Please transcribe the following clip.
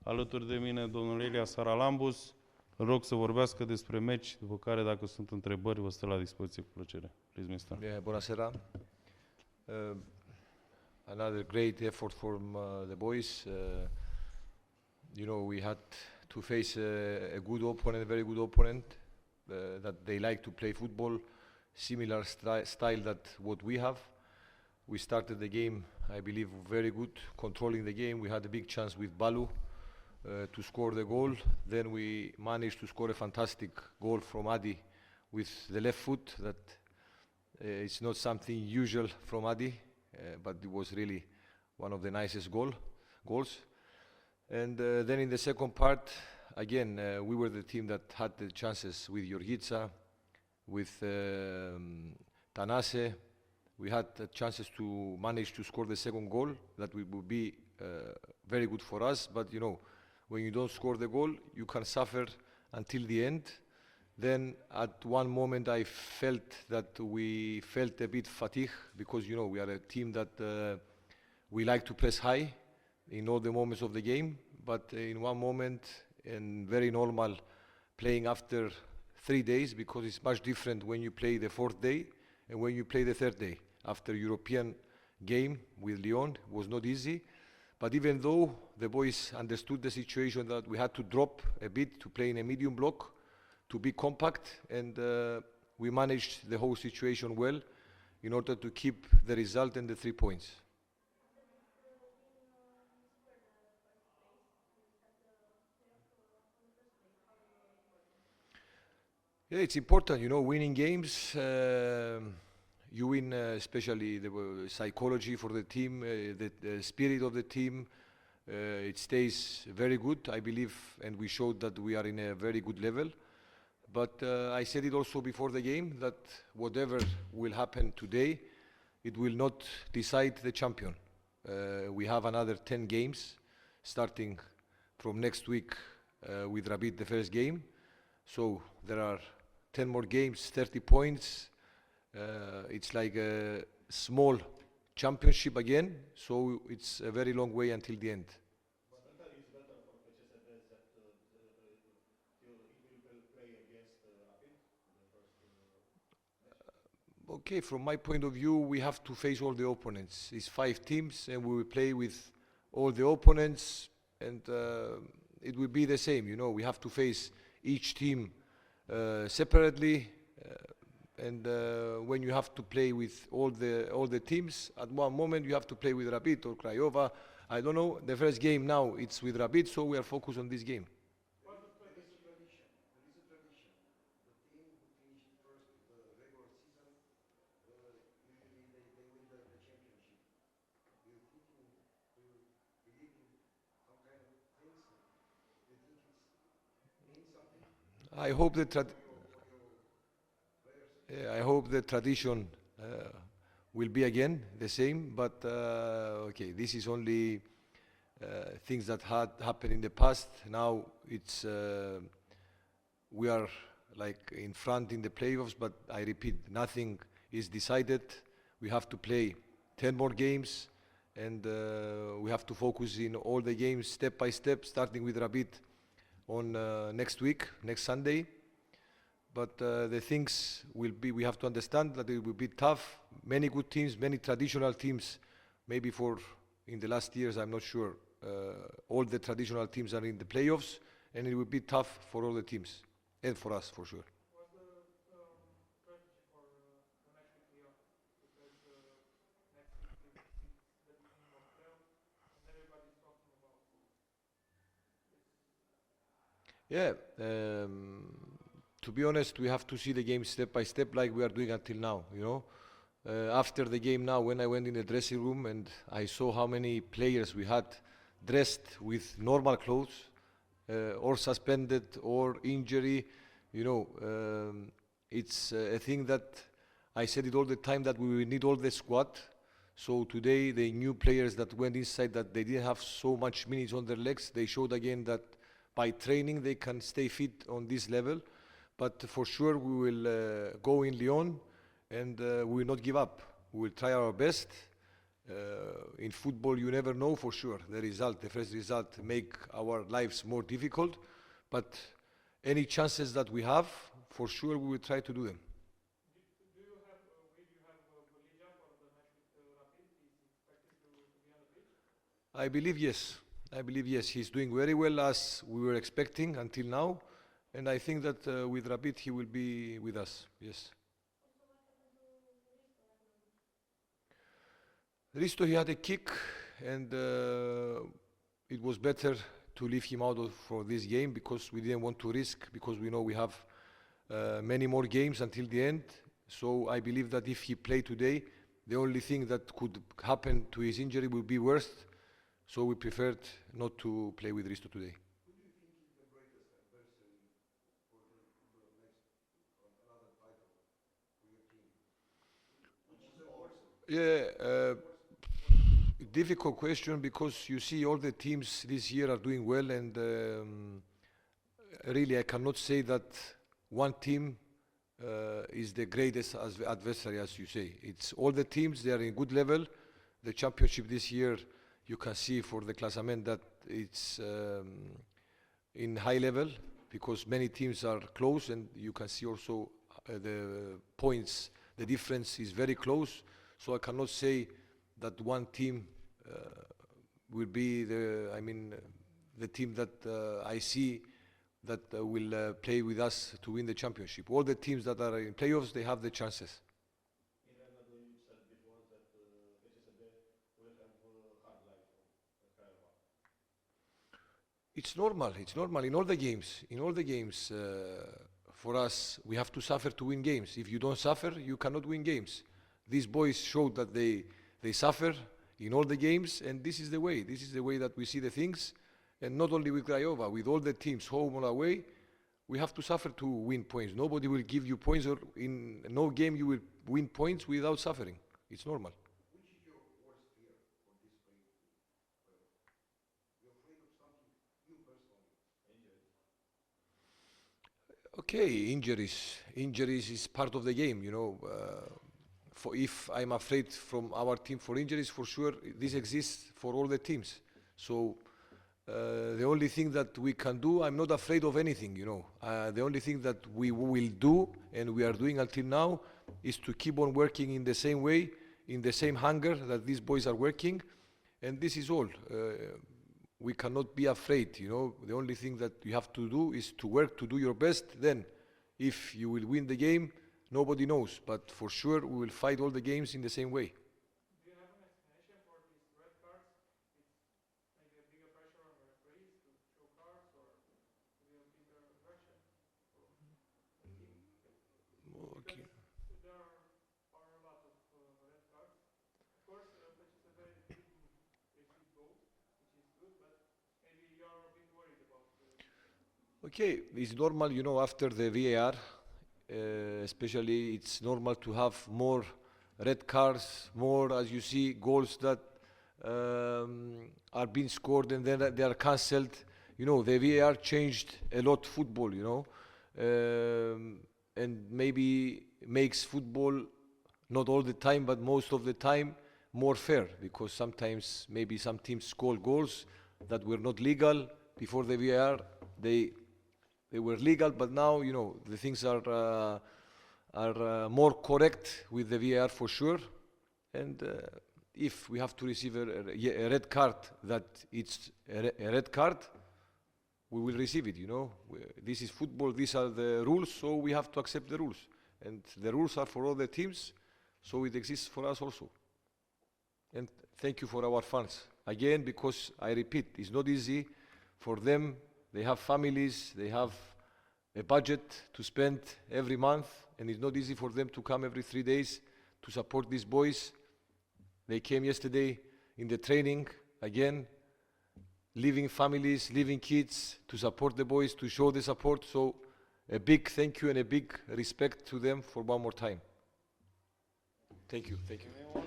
Alături de mine domnul Elias Charalambous. Îl rog să vorbească despre meci, după care, dacă sunt întrebări, vă stă la dispoziție cu plăcere. Please, Mr. Yeah, buonasera. Another great effort from the boys. We had to face a good opponent, a very good opponent, that they like to play football, similar style that what we have. We started the game, I believe, very good, controlling the game. We had a big chance with Balu to score the goal. Then we managed to score a fantastic goal from Adi with the left foot. That it's not something usual from Adi, but it was really one of the nicest goals. And then in the second part, again, we were the team that had the chances with Yorgitsa, with Tanase. We had chances to manage to score the second goal. That would be very good for us. But when you don't score the goal, you can suffer until the end. Then at one moment I felt that we felt a bit fatigue because we are a team that we like to press high in all the moments of the game. But in one moment, and very normal, playing after 3 days, because it's much different when you play the fourth day and when you play the third day. After European game with Lyon, it was not easy. But even though the boys understood the situation that we had to drop a bit to play in a medium block, to be compact, and we managed the whole situation well in order to keep the result and the 3 points. Yeah, it's important, winning games. You win especially the psychology for the team, the spirit of the team. It stays very good, I believe, and we showed that we are in a very good level. But I said it also before the game that whatever will happen today, it will not decide the champion. We have another 10 games starting from next week with Rapid, the first game. So there are 10 more games, 30 points. It's like a small championship again, so it's a very long way until the end. Okay, from my point of view, we have to face all the opponents. It's 5 teams, and we will play with all the opponents, and it will be the same. We have to face each team separately. And when you have to play with all the teams, at one moment you have to play with Rapid or Craiova. I don't know. The first game now it's with Rapid, so we are focused on this game. There is a tradition. The team who finished first the regular season, usually they win the championship. Do you believe in some kind of things? Do you think it means something? I hope I hope the tradition will be again the same, but okay, this is only things that had happened in the past. Now it's we are like in front in the playoffs, but I repeat, nothing is decided. We have to play 10 more games, and we have to focus in all the games step by step, starting with Rapid on next week, next Sunday. But the things will be, we have to understand that it will be tough. Many good teams, many traditional teams, maybe in the last years, I'm not sure, all the traditional teams are in the playoffs, and it will be tough for all the teams, and for us, for sure. What's the strategy for the match with Lyon? Because next week it's the beginning of term, and everybody's talking about this. Yeah. To be honest, we have to see the game step by step like we are doing until now, After the game now, when I went in the dressing room and I saw how many players we had dressed with normal clothes, or suspended, or injury, it's a thing that I said it all the time that we will need all the squad. So today, the new players that went inside, that they didn't have so much minutes on their legs, they showed again that by training they can stay fit on this level. But for sure we will go in Lyon, and we will not give up. We will try our best. In football, you never know for sure. The first result, make our lives more difficult. But any chances that we have, for sure, we will try to do them. Do you have, will you have Bolivia for the match with Rapid? He's expected to be on the pitch? I believe yes. I believe yes. He's doing very well as we were expecting until now. And I think that with Rapid, he will be with us. Yes. Risto, he had a kick, and it was better to leave him out for this game because we didn't want to risk, because we know we have many more games until the end. So I believe that if he played today, the only thing that could happen to his injury would be worse. So we preferred not to play with Risto today. Who do you think is the greatest adversary for the next another title for your team? Which is the worst? Yeah, difficult question, because you see all the teams this year are doing well, and really I cannot say that one team is the greatest adversary, as you say. It's all the teams, they are in good level. The championship this year, you can see for the classement that it's in high level, because many teams are close, and you can see also the points, the difference is very close. So I cannot say that one team will be the team that I see that will play with us to win the championship. All the teams that are in playoffs, they have the chances. In Canada, you said before that echipele will have a hard life in Craiova. It's normal. It's normal in all the games. In all the games, for us, we have to suffer to win games. If you don't suffer, you cannot win games. These boys showed that they suffer in all the games, and this is the way. This is the way that we see the things, and not only with Craiova, with all the teams, home or away, we have to suffer to win points. Nobody will give you points, or in no game you will win points without suffering. It's normal. Which is your worst fear for this play? You're afraid of something, you personally? Okay, injuries is part of the game, you know. If I'm afraid from our team for injuries, for sure this exists for all the teams. So the only thing that we can do, I'm not afraid of anything, you know. The only thing that we will do, and we are doing until now, is to keep on working in the same way, in the same hunger that these boys are working, and this is all. We cannot be afraid, you know. The only thing that you have to do is to work, to do your best. Then, if you will win the game, nobody knows. But for sure, we will fight all the games in the same way. Do you have an explanation for these red cards? It's maybe a bigger pressure on the referees to show cards, or maybe a bigger aggression from the team? Okay. Because there are a lot of red cards. Of course, echipele didn't receive goals, which is good, but maybe you are a bit worried about Okay, it's normal, you know, after the VAR, especially it's normal to have more red cards, more, as you see, goals that are being scored and then they are cancelled. You know, the VAR changed a lot football, you know, and maybe makes football, not all the time, but most of the time, more fair, because sometimes maybe some teams score goals that were not legal before the VAR. They were legal, but now, you know, the things are more correct with the VAR for sure. And if we have to receive a red card, that it's a red card, we will receive it, you know. This is football, these are the rules, so we have to accept the rules. And the rules are for all the teams, so it exists for us also. And thank you for our fans. Again, because I repeat, it's not easy for them. They have families, they have a budget to spend every month, and it's not easy for them to come every 3 days to support these boys. They came yesterday in the training, again, leaving families, leaving kids to support the boys, to show the support. So a big thank you and a big respect to them for one more time. Thank you. Thank you.